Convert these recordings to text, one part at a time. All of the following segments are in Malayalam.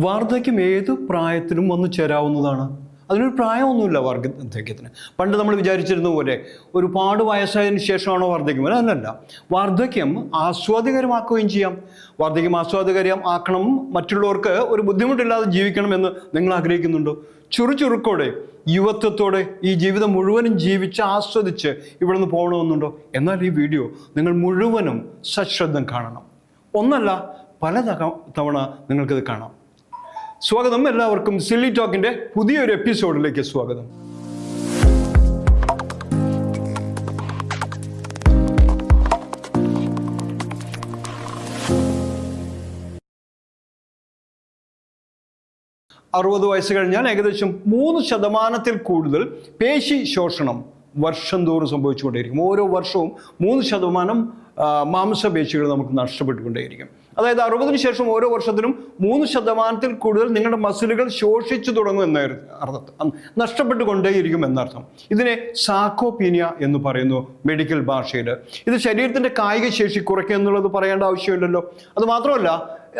വാർദ്ധക്യം ഏത് പ്രായത്തിലും വന്നു ചേരാവുന്നതാണ്. അതിനൊരു പ്രായമൊന്നുമില്ല വാർദ്ധക്യത്തിന്. പണ്ട് നമ്മൾ വിചാരിച്ചിരുന്ന പോലെ ഒരുപാട് വയസ്സായതിനു ശേഷമാണോ വാർദ്ധക്യം? അല്ലല്ല. വാർദ്ധക്യം ആസ്വാദ്യകരമാക്കുകയും ചെയ്യാം. വാർദ്ധക്യം ആസ്വാദ്യകരം ആക്കണം, മറ്റുള്ളവർക്ക് ഒരു ബുദ്ധിമുട്ടില്ലാതെ ജീവിക്കണമെന്ന് നിങ്ങൾ ആഗ്രഹിക്കുന്നുണ്ടോ? ചുറുചുറുക്കോടെ യുവത്വത്തോടെ ഈ ജീവിതം മുഴുവനും ജീവിച്ച് ആസ്വദിച്ച് ഇവിടെ നിന്ന് പോകണമെന്നുണ്ടോ? എന്നാൽ ഈ വീഡിയോ നിങ്ങൾ മുഴുവനും സശ്രദ്ധം കാണണം. ഒന്നല്ല, പല തവണ നിങ്ങൾക്കിത് കാണാം. സ്വാഗതം, എല്ലാവർക്കും സില്ലി ടോക്കിൻ്റെ പുതിയൊരു എപ്പിസോഡിലേക്ക് സ്വാഗതം. അറുപത് വയസ്സ് കഴിഞ്ഞാൽ ഏകദേശം 3% കൂടുതൽ പേശി ശോഷണം വർഷം തോറും സംഭവിച്ചുകൊണ്ടേയിരിക്കും. ഓരോ വർഷവും 3% മാംസപേശികൾ നമുക്ക് നഷ്ടപ്പെട്ടുകൊണ്ടേയിരിക്കും. അതായത് 60-ന് ശേഷം ഓരോ വർഷത്തിലും 3% കൂടുതൽ നിങ്ങളുടെ മസിലുകൾ ശോഷിച്ചു തുടങ്ങും എന്ന അർത്ഥം, നഷ്ടപ്പെട്ടുകൊണ്ടേയിരിക്കും എന്നർത്ഥം. ഇതിനെ സാർക്കോപീനിയ എന്ന് പറയുന്നു മെഡിക്കൽ ഭാഷയിൽ. ഇത് ശരീരത്തിൻ്റെ കായിക ശേഷി കുറയ്ക്കുക എന്നുള്ളത് പറയേണ്ട ആവശ്യമില്ലല്ലോ. അത് മാത്രമല്ല,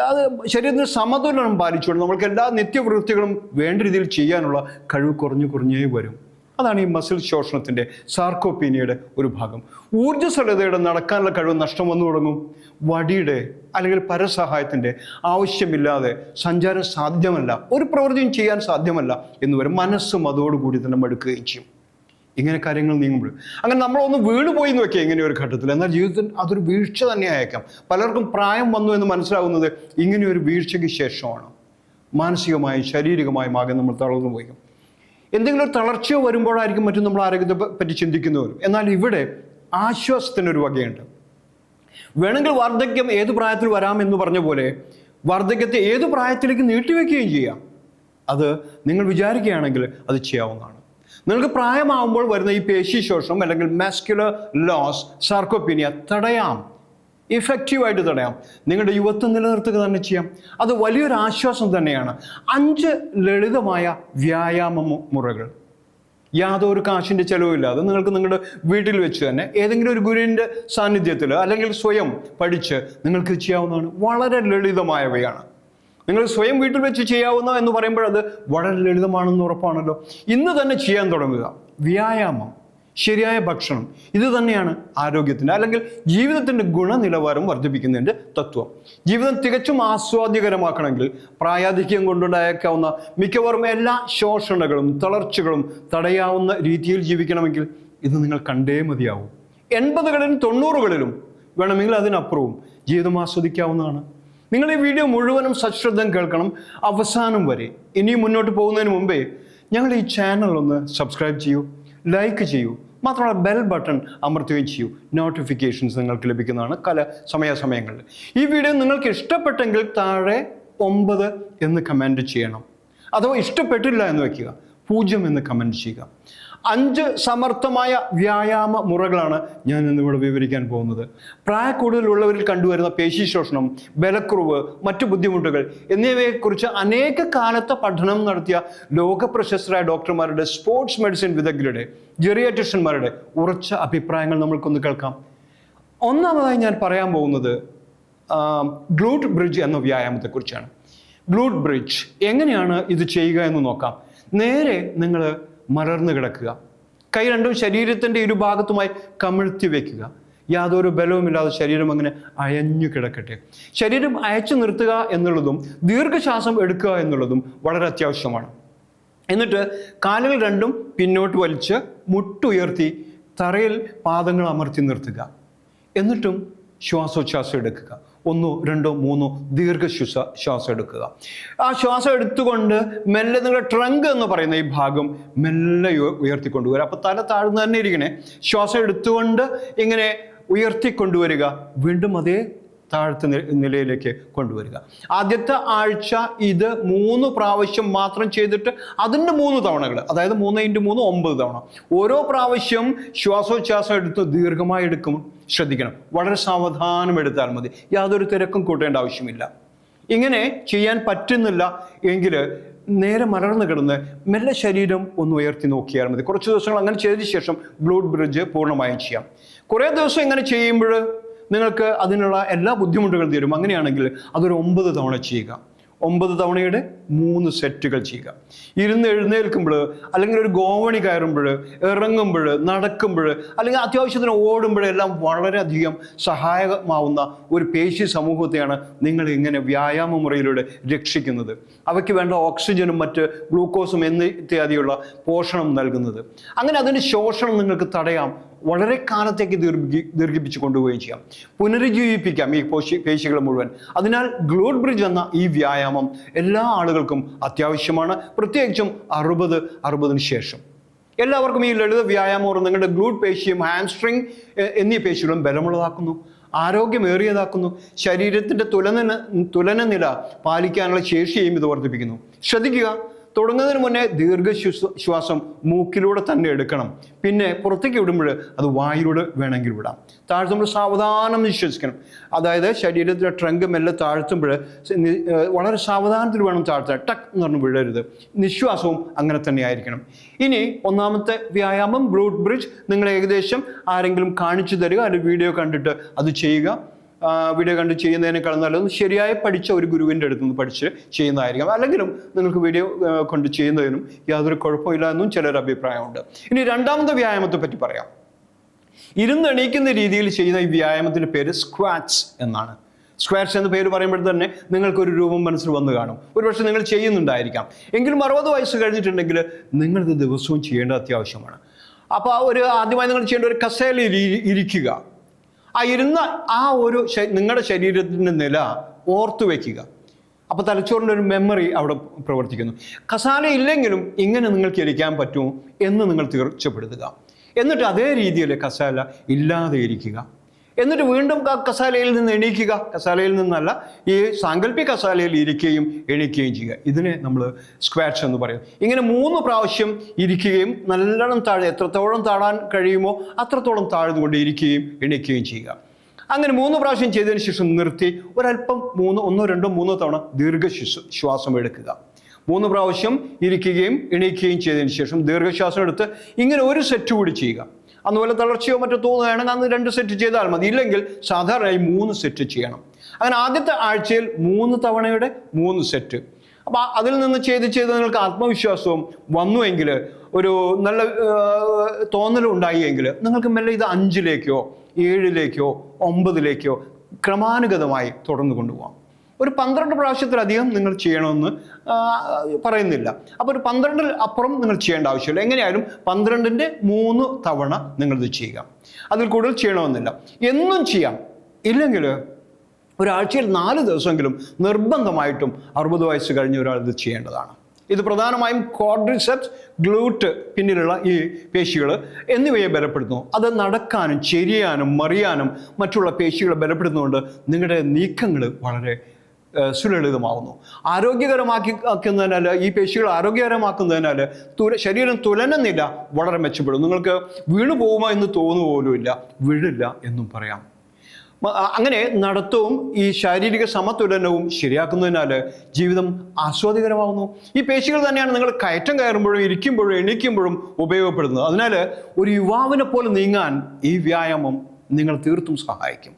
അത് ശരീരത്തിന് സമതുലനം പാലിച്ചുകൊണ്ട് നമുക്ക് എല്ലാ നിത്യവൃത്തികളും വേണ്ട രീതിയിൽ ചെയ്യാനുള്ള കഴിവ് കുറഞ്ഞേ വരും. അതാണ് ഈ മസിൽ ശോഷണത്തിൻ്റെ, സാർക്കോപീനിയയുടെ ഒരു ഭാഗം. ഊർജ്ജസ്വലതയുടെ നടക്കാനുള്ള കഴിവ് നഷ്ടം വന്നു തുടങ്ങും. വടിയുടെ അല്ലെങ്കിൽ പരസഹായത്തിൻ്റെ ആവശ്യമില്ലാതെ സഞ്ചാരം സാധ്യമല്ല, ഒരു പ്രവൃത്തിയും ചെയ്യാൻ സാധ്യമല്ല എന്ന് വരും. മനസ്സും അതോടുകൂടി തന്നെ മടുക്കുകയും ചെയ്യും. ഇങ്ങനെ കാര്യങ്ങൾ നീങ്ങുമ്പോൾ അങ്ങനെ നമ്മളൊന്ന് വീണുപോയി എന്ന് വയ്ക്കുക ഇങ്ങനെ ഒരു ഘട്ടത്തിൽ. എന്നാൽ ജീവിതത്തിൽ അതൊരു വീഴ്ച തന്നെ ആയേക്കാം. പലർക്കും പ്രായം വന്നു എന്ന് മനസ്സിലാവുന്നത് ഇങ്ങനെയൊരു വീഴ്ചയ്ക്ക് ശേഷമാണ്. മാനസികമായും ശാരീരികമായും ആകെ നമ്മൾ തളർന്നു പോയിക്കും. എന്തെങ്കിലും ഒരു തളർച്ചയോ വരുമ്പോഴായിരിക്കും മറ്റും നമ്മൾ ആരോഗ്യത്തെ പറ്റി ചിന്തിക്കുന്നവരും. എന്നാൽ ഇവിടെ ആശ്വാസത്തിനൊരു വകയുണ്ട്. വേണമെങ്കിൽ വാർദ്ധക്യം ഏത് പ്രായത്തിൽ വരാമെന്ന് പറഞ്ഞ പോലെ വാർദ്ധക്യത്തെ ഏത് പ്രായത്തിലേക്ക് നീട്ടിവെക്കുകയും ചെയ്യാം. അത് നിങ്ങൾ വിചാരിക്കുകയാണെങ്കിൽ അത് ചെയ്യാവുന്നതാണ്. നിങ്ങൾക്ക് പ്രായമാകുമ്പോൾ വരുന്ന ഈ പേശി ശോഷണം അല്ലെങ്കിൽ മാസ്കുലർ ലോസ്, സാർക്കോപീനിയ തടയാം, ഇഫക്റ്റീവായിട്ട് തടയാം. നിങ്ങളുടെ യുവത്വം നിലനിർത്തുക തന്നെ ചെയ്യാം. അത് വലിയൊരു ആശ്വാസം തന്നെയാണ്. 5 ലളിതമായ വ്യായാമ മുറകൾ, യാതൊരു കാശിൻ്റെ ചെലവില്ലാതെ നിങ്ങൾക്ക് നിങ്ങളുടെ വീട്ടിൽ വെച്ച് തന്നെ ഏതെങ്കിലും ഒരു ഗുരുവിൻ്റെ സാന്നിധ്യത്തിൽ അല്ലെങ്കിൽ സ്വയം പഠിച്ച് നിങ്ങൾക്ക് ചെയ്യാവുന്നതാണ്. വളരെ ലളിതമായവയാണ്. നിങ്ങൾ സ്വയം വീട്ടിൽ വെച്ച് ചെയ്യാവുന്ന എന്ന് പറയുമ്പോൾ അത് വളരെ ലളിതമാണെന്ന് ഉറപ്പാണല്ലോ. ഇന്ന് തന്നെ ചെയ്യാൻ തുടങ്ങുക. വ്യായാമം, ശരിയായ ഭക്ഷണം, ഇത് തന്നെയാണ് ആരോഗ്യത്തിൻ്റെ അല്ലെങ്കിൽ ജീവിതത്തിൻ്റെ ഗുണനിലവാരം വർദ്ധിപ്പിക്കുന്നതിൻ്റെ തത്വം. ജീവിതം തികച്ചും ആസ്വാദ്യകരമാക്കണമെങ്കിൽ പ്രായാധിക്യം കൊണ്ടുണ്ടായേക്കാവുന്ന മിക്കവാറും എല്ലാ ശോഷണകളും തളർച്ചകളും തടയാവുന്ന രീതിയിൽ ജീവിക്കണമെങ്കിൽ ഇത് നിങ്ങൾ കണ്ടേ മതിയാവും. 80കളിലും 90കളിലും വേണമെങ്കിൽ അതിനപ്പുറവും ജീവിതം ആസ്വദിക്കാവുന്നതാണ്. നിങ്ങൾ ഈ വീഡിയോ മുഴുവനും സശ്രദ്ധം കേൾക്കണം, അവസാനം വരെ. ഇനിയും മുന്നോട്ട് പോകുന്നതിന് മുമ്പേ ഞങ്ങളുടെ ഈ ചാനൽ ഒന്ന് സബ്സ്ക്രൈബ് ചെയ്യൂ, ലൈക്ക് ചെയ്യൂ, മാത്രമല്ല ബെൽ ബട്ടൺ അമർത്തുകയും ചെയ്യൂ. നോട്ടിഫിക്കേഷൻസ് നിങ്ങൾക്ക് ലഭിക്കുന്നതാണ് സമയാസമയങ്ങളിൽ. ഈ വീഡിയോ നിങ്ങൾക്ക് ഇഷ്ടപ്പെട്ടെങ്കിൽ താഴെ 9 എന്ന് കമൻറ്റ് ചെയ്യണം. അഥവാ ഇഷ്ടപ്പെട്ടില്ല എന്ന് വയ്ക്കുക, 0 എന്ന് കമൻറ്റ് ചെയ്യുക. 5 സമർത്ഥമായ വ്യായാമ മുറകളാണ് ഞാൻ ഇന്നിവിടെ വിവരിക്കാൻ പോകുന്നത്. പ്രായക്കൂടുതലുള്ളവരിൽ കണ്ടുവരുന്ന പേശീശോഷണം, ബലക്കുറവ്, മറ്റു ബുദ്ധിമുട്ടുകൾ എന്നിവയെക്കുറിച്ച് അനേക കാലത്തെ പഠനം നടത്തിയ ലോകപ്രശസ്തരായ ഡോക്ടർമാരുടെ, സ്പോർട്സ് മെഡിസിൻ വിദഗ്ധരുടെ, ജെറിയാട്രിഷ്യന്മാരുടെ ഉറച്ച അഭിപ്രായങ്ങൾ നമ്മൾക്കൊന്ന് കേൾക്കാം. ഒന്നാമതായി ഞാൻ പറയാൻ പോകുന്നത് ഗ്ലൂട്ട് ബ്രിഡ്ജ് എന്ന വ്യായാമത്തെക്കുറിച്ചാണ്. ഗ്ലൂട്ട് ബ്രിഡ്ജ് എങ്ങനെയാണ് ഇത് ചെയ്യുക എന്ന് നോക്കാം. നേരെ നിങ്ങൾ മലർന്നു കിടക്കുക. കൈ രണ്ടും ശരീരത്തിൻ്റെ ഇരുഭാഗത്തുമായി കമിഴ്ത്തി വയ്ക്കുക. യാതൊരു ബലവുമില്ലാതെ ശരീരം അങ്ങനെ അയഞ്ഞു കിടക്കട്ടെ. ശരീരം അയച്ചു നിർത്തുക എന്നുള്ളതും ദീർഘശ്വാസം എടുക്കുക എന്നുള്ളതും വളരെ അത്യാവശ്യമാണ്. എന്നിട്ട് കാലുകൾ രണ്ടും പിന്നോട്ട് വലിച്ച് മുട്ടുയർത്തി തറയിൽ പാദങ്ങൾ അമർത്തി നിർത്തുക. എന്നിട്ടും ശ്വാസോച്ഛ്വാസം എടുക്കുക. 1, 2, 3 ദീർഘശ്വാസം എടുക്കുക. ആ ശ്വാസം എടുത്തുകൊണ്ട് മെല്ലെ നിങ്ങളുടെ ട്രങ്ക് എന്ന് പറയുന്ന ഈ ഭാഗം മെല്ലെ ഉയർത്തിക്കൊണ്ടുവരിക. അപ്പോൾ തല താഴ്ന്നു തന്നെ ഇരിക്കണേ. ശ്വാസം എടുത്തുകൊണ്ട് ഇങ്ങനെ ഉയർത്തിക്കൊണ്ടുവരിക. വീണ്ടും അതേ താഴത്തെ നിലയിലേക്ക് കൊണ്ടുവരിക. ആദ്യത്തെ ആഴ്ച ഇത് 3 പ്രാവശ്യം മാത്രം ചെയ്തിട്ട് അതിൻ്റെ 3 തവണകൾ, അതായത് 3 × 3 9 തവണ. ഓരോ പ്രാവശ്യം ശ്വാസോച്ഛ്വാസം എടുത്ത് ദീർഘമായി എടുക്കും. ശ്രദ്ധിക്കണം, വളരെ സാവധാനം എടുത്താൽ മതി. യാതൊരു തിരക്കും കൂട്ടേണ്ട ആവശ്യമില്ല. ഇങ്ങനെ ചെയ്യാൻ പറ്റുന്നില്ല എങ്കിൽ നേരെ മലർന്നു കിടന്ന് മെല്ലെ ശരീരം ഒന്ന് ഉയർത്തി നോക്കിയാൽ മതി. കുറച്ച് ദിവസങ്ങൾ അങ്ങനെ ചെയ്തതിന് ശേഷം ഗ്ലൂട്ട് ബ്രിഡ്ജ് പൂർണ്ണമായും ചെയ്യാം. കുറേ ദിവസം ഇങ്ങനെ ചെയ്യുമ്പോൾ നിങ്ങൾക്ക് അതിനുള്ള എല്ലാ ബുദ്ധിമുട്ടുകളും തീരും. അങ്ങനെയാണെങ്കിൽ അതൊരു 9 തവണ ചെയ്യുക. 9 തവണയുടെ 3 സെറ്റുകൾ ചെയ്യുക. ഇരുന്ന് എഴുന്നേൽക്കുമ്പോൾ, അല്ലെങ്കിൽ ഒരു ഗോവണി കയറുമ്പോൾ, ഇറങ്ങുമ്പോൾ, നടക്കുമ്പോൾ, അല്ലെങ്കിൽ അത്യാവശ്യത്തിന് ഓടുമ്പോഴെല്ലാം വളരെയധികം സഹായകമാവുന്ന ഒരു പേശി സമൂഹത്തെയാണ് നിങ്ങൾ ഇങ്ങനെ വ്യായാമ മുറയിലൂടെ രക്ഷിക്കുന്നത്. അവയ്ക്ക് വേണ്ട ഓക്സിജനും മറ്റ് ഗ്ലൂക്കോസും ഇത്യാദിയുള്ള പോഷണം നൽകുന്നത്. അങ്ങനെ അതിൻ്റെ ശോഷണം നിങ്ങൾക്ക് തടയാം, വളരെ കാലത്തേക്ക് ദീർഘിപ്പിച്ച് കൊണ്ടുപോവുകയും ചെയ്യാം, പുനരുജ്ജീവിപ്പിക്കാം ഈ പേശികൾ മുഴുവൻ. അതിനാൽ ഗ്ലൂട്ട് ബ്രിഡ്ജ് എന്ന ഈ വ്യായാമം എല്ലാ ആളുകൾക്കും അത്യാവശ്യമാണ്, പ്രത്യേകിച്ചും 60-60 ശേഷം. എല്ലാവർക്കും ഈ ലളിത വ്യായാമം നിങ്ങളുടെ ഗ്ലൂട്ട് പേശിയും ഹാംസ്ട്രിങ് എന്നീ പേശികളും ബലമുള്ളതാക്കുന്നു, ആരോഗ്യമേറിയതാക്കുന്നു, ശരീരത്തിൻ്റെ തുലനനില പാലിക്കാനുള്ള ശേഷിയും ഇത് വർദ്ധിപ്പിക്കുന്നു. ശ്രദ്ധിക്കുക, തുടങ്ങുന്നതിന് മുന്നേ ദീർഘശ്വാസം മൂക്കിലൂടെ തന്നെ എടുക്കണം. പിന്നെ പുറത്തേക്ക് വിടുമ്പോൾ അത് വായിലൂടെ വേണമെങ്കിൽ വിടാം. താഴ്ത്തുമ്പോൾ സാവധാനം നിശ്വസിക്കണം. അതായത് ശരീരത്തിലെ ട്രങ്ക് മെല്ലെ താഴ്ത്തുമ്പോൾ വളരെ സാവധാനത്തിൽ വേണം താഴ്ത്താൻ. ടക്ക് എന്ന് പറഞ്ഞ് വിടരുത്. നിശ്വാസവും അങ്ങനെ തന്നെ ആയിരിക്കണം. ഇനി ഒന്നാമത്തെ വ്യായാമം ഗ്ലൂട്ട് ബ്രിഡ്ജ് നിങ്ങൾ ഏകദേശം ആരെങ്കിലും കാണിച്ചു തരിക, അല്ലെങ്കിൽ വീഡിയോ കണ്ടിട്ട് അത് ചെയ്യുക. വീഡിയോ കണ്ട് ചെയ്യുന്നതിനേക്കാൾ നല്ലത് ശരിയായി പഠിച്ച ഒരു ഗുരുവിൻ്റെ അടുത്ത് നിന്ന് പഠിച്ച് ചെയ്യുന്നതായിരിക്കും. അല്ലെങ്കിലും നിങ്ങൾക്ക് വീഡിയോ കൊണ്ട് ചെയ്യുന്നതിനും യാതൊരു കുഴപ്പമില്ല എന്നും ചിലർ അഭിപ്രായമുണ്ട്. ഇനി രണ്ടാമത്തെ വ്യായാമത്തെ പറ്റി പറയാം. ഇരുന്ന് എണീക്കുന്ന രീതിയിൽ ചെയ്യുന്ന ഈ വ്യായാമത്തിൻ്റെ പേര് സ്ക്വാറ്റ്സ് എന്നാണ്. സ്ക്വാറ്റ്സ് എന്ന പേര് പറയുമ്പോൾ തന്നെ നിങ്ങൾക്കൊരു രൂപം മനസ്സിൽ വന്ന് കാണും. ഒരുപക്ഷെ നിങ്ങൾ ചെയ്യുന്നുണ്ടായിരിക്കാം. എങ്കിലും 60 വയസ്സ് കഴിഞ്ഞിട്ടുണ്ടെങ്കിൽ നിങ്ങളിത് ദിവസവും ചെയ്യേണ്ടത് അത്യാവശ്യമാണ്. അപ്പോൾ ആദ്യമായി നിങ്ങൾ ചെയ്യേണ്ട ഒരു കസേരയിൽ ഇരിക്കുക. ഇരുന്ന ഒരു നിങ്ങളുടെ ശരീരത്തിൻ്റെ നില ഓർത്തു വയ്ക്കുക. അപ്പോൾ തലച്ചോറിൻ്റെ ഒരു മെമ്മറി അവിടെ പ്രവർത്തിക്കുന്നു. കസാല ഇല്ലെങ്കിലും ഇങ്ങനെ നിങ്ങൾക്ക് ഇരിക്കാൻ പറ്റുമോ എന്ന് നിങ്ങൾ തീർച്ചപ്പെടുത്തുക. എന്നിട്ട് അതേ രീതിയിൽ കസാല ഇല്ലാതെ ഇരിക്കുക. എന്നിട്ട് വീണ്ടും കസാലയിൽ നിന്ന് എണീക്കുക. കസാലയിൽ നിന്നല്ല, ഈ സാങ്കല്പിക കസാലയിൽ ഇരിക്കുകയും എണീക്കുകയും ചെയ്യുക. ഇതിനെ നമ്മൾ സ്ക്വാറ്റ്സ് എന്ന് പറയും. ഇങ്ങനെ 3 പ്രാവശ്യം ഇരിക്കുകയും നല്ലോണം എത്രത്തോളം താഴാൻ കഴിയുമോ അത്രത്തോളം താഴ്ന്നുകൊണ്ട് ഇരിക്കുകയും എണീക്കുകയും ചെയ്യുക. അങ്ങനെ 3 പ്രാവശ്യം ചെയ്തതിന് ശേഷം നിർത്തി ഒരല്പം 1, 2, 3 തവണ ദീർഘശ്വാസം എടുക്കുക. 3 പ്രാവശ്യം ഇരിക്കുകയും എണീക്കുകയും ചെയ്തതിന് ശേഷം ദീർഘശ്വാസം എടുത്ത് ഇങ്ങനെ ഒരു സെറ്റ് കൂടി ചെയ്യുക. അതുപോലെ തളർച്ചയോ മറ്റോ തോന്നുകയാണെങ്കിൽ അന്ന് 2 സെറ്റ് ചെയ്താൽ മതി. ഇല്ലെങ്കിൽ സാധാരണയായി 3 സെറ്റ് ചെയ്യണം. അങ്ങനെ ആദ്യത്തെ ആഴ്ചയിൽ 3 തവണയുടെ 3 സെറ്റ്. അപ്പോൾ അതിൽ നിന്ന് ചെയ്ത് നിങ്ങൾക്ക് ആത്മവിശ്വാസവും വന്നുവെങ്കിൽ, ഒരു നല്ല തോന്നലും ഉണ്ടായെങ്കിൽ നിങ്ങൾക്ക് മെല്ലെ ഇത് 5-ലേക്കോ 7-ലേക്കോ 9-ലേക്കോ ക്രമാനുഗതമായി തുടർന്ന് കൊണ്ടുപോകാം. ഒരു 12 പ്രാവശ്യത്തിലധികം നിങ്ങൾ ചെയ്യണമെന്ന് പറയുന്നില്ല. അപ്പോൾ ഒരു 12-ൽ അപ്പുറം നിങ്ങൾ ചെയ്യേണ്ട ആവശ്യമില്ല. എങ്ങനെയായാലും 12-ന്റെ 3 തവണ നിങ്ങളിത് ചെയ്യുക. അതിൽ കൂടുതൽ ചെയ്യണമെന്നില്ല. എന്നും ചെയ്യാം. ഇല്ലെങ്കിൽ ഒരാഴ്ചയിൽ 4 ദിവസമെങ്കിലും നിർബന്ധമായിട്ടും 60 വയസ്സ് കഴിഞ്ഞ ഒരാൾ ഇത് ചെയ്യേണ്ടതാണ്. ഇത് പ്രധാനമായും ക്വാഡ്രിസെപ്സ്, ഗ്ലൂട്ട്, പിന്നിലുള്ള ഈ പേശികൾ എന്നിവയെ ബലപ്പെടുത്തുന്നു. അത് നടക്കാനും ചെരിയാനും മറിയാനും മറ്റുള്ള പേശികളെ ബലപ്പെടുത്തുന്നതുകൊണ്ട് നിങ്ങളുടെ നീക്കങ്ങൾ വളരെ സുലളിതമാവുന്നു. ആരോഗ്യകരമാക്കുന്നതിനാൽ, ഈ പേശികൾ ആരോഗ്യകരമാക്കുന്നതിനാൽ ശരീരം തുലനനില വളരെ മെച്ചപ്പെടും. നിങ്ങൾക്ക് വീണു പോകുമോ എന്ന് തോന്നുക പോലുമില്ല, വീഴില്ല എന്നും പറയാം. അങ്ങനെ നടത്തവും ഈ ശാരീരിക സമതുലനവും ശരിയാക്കുന്നതിനാൽ ജീവിതം ആസ്വാദികരമാവുന്നു. ഈ പേശികൾ തന്നെയാണ് നിങ്ങൾ കയറ്റം കയറുമ്പോഴും ഇരിക്കുമ്പോഴും എണീക്കുമ്പോഴും ഉപയോഗപ്പെടുന്നത്. അതിനാൽ ഒരു യുവാവിനെ പോലെ നീങ്ങാൻ ഈ വ്യായാമം നിങ്ങൾ തീർത്തും സഹായിക്കും.